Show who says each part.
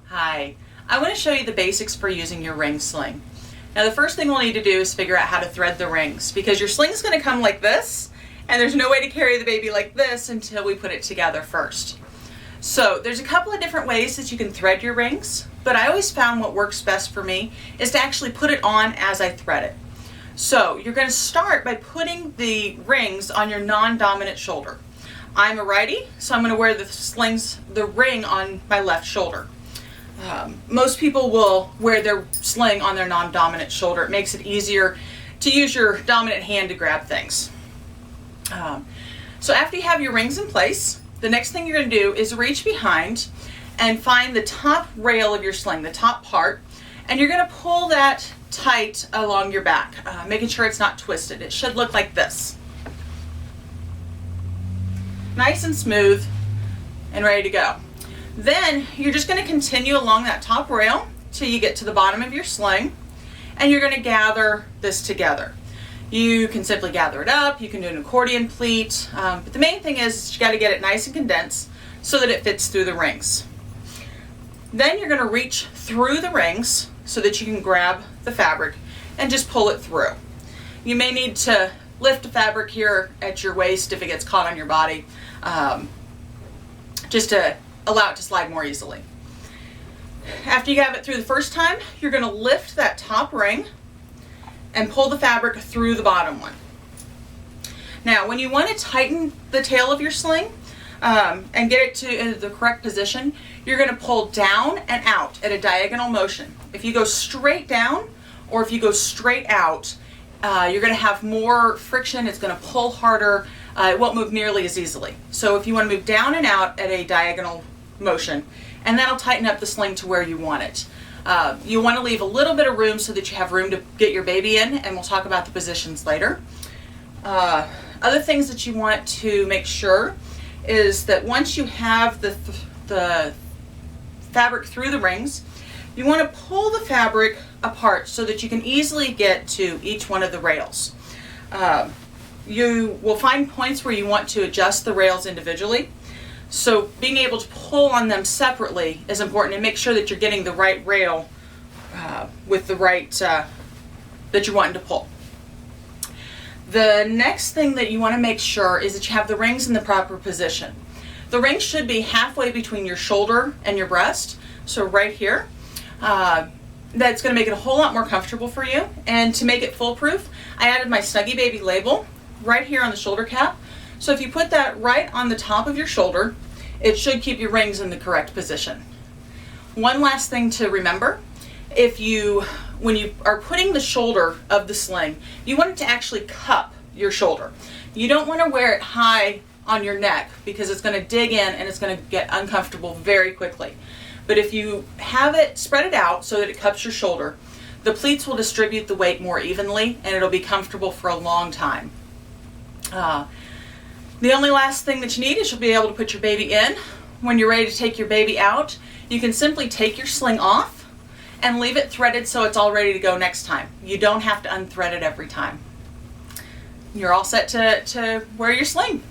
Speaker 1: Hi, I want to show you the basics for using your ring sling. Now the first thing we'll need to do is figure out how to thread the rings, because your sling is going to come like this and there's no way to carry the baby like this until we put it together first. So there's a couple of different ways that you can thread your rings, but I always found what works best for me is to actually put it on as I thread it. So you're going to start by putting the rings on your non-dominant shoulder. I'm a righty, so I'm going to wear the ring on my left shoulder. Most people will wear their sling on their non-dominant shoulder. It makes it easier to use your dominant hand to grab things. So after you have your rings in place, the next thing you're going to do is reach behind and find the top rail of your sling, the top part, and you're going to pull that tight along your back, making sure it's not twisted. It should look like this. Nice and smooth and ready to go. Then you're just going to continue along that top rail till you get to the bottom of your sling, and you're going to gather this together. You can simply gather it up, you can do an accordion pleat, but the main thing is you got to get it nice and condensed so that it fits through the rings. Then you're going to reach through the rings so that you can grab the fabric and just pull it through. You may need to lift the fabric here at your waist if it gets caught on your body, just to allow it to slide more easily. After you have it through the first time, you're going to lift that top ring and pull the fabric through the bottom one. Now, when you want to tighten the tail of your sling and get it to the correct position, you're going to pull down and out at a diagonal motion. If you go straight down or if you go straight out, you're going to have more friction. It's going to pull harder. It won't move nearly as easily. So if you want to move down and out at a diagonal motion, and that'll tighten up the sling to where you want it. You want to leave a little bit of room so that you have room to get your baby in, and we'll talk about the positions later. Other things that you want to make sure is that once you have the fabric through the rings, you want to pull the fabric apart so that you can easily get to each one of the rails. You will find points where you want to adjust the rails individually. So being able to pull on them separately is important, and make sure that you're getting the right rail with the right that you're wanting to pull. The next thing that you want to make sure is that you have the rings in the proper position. The rings should be halfway between your shoulder and your breast, so right here. That's going to make it a whole lot more comfortable for you. And to make it foolproof, I added my Snuggie Baby label right here on the shoulder cap. So if you put that right on the top of your shoulder, it should keep your rings in the correct position. One last thing to remember, when you are putting the shoulder of the sling, you want it to actually cup your shoulder. You don't want to wear it high on your neck because it's going to dig in and it's going to get uncomfortable very quickly. But if you have it spread it out so that it cups your shoulder, the pleats will distribute the weight more evenly and it'll be comfortable for a long time. The only last thing that you need is you'll be able to put your baby in. When you're ready to take your baby out, you can simply take your sling off and leave it threaded so it's all ready to go next time. You don't have to unthread it every time. You're all set to wear your sling.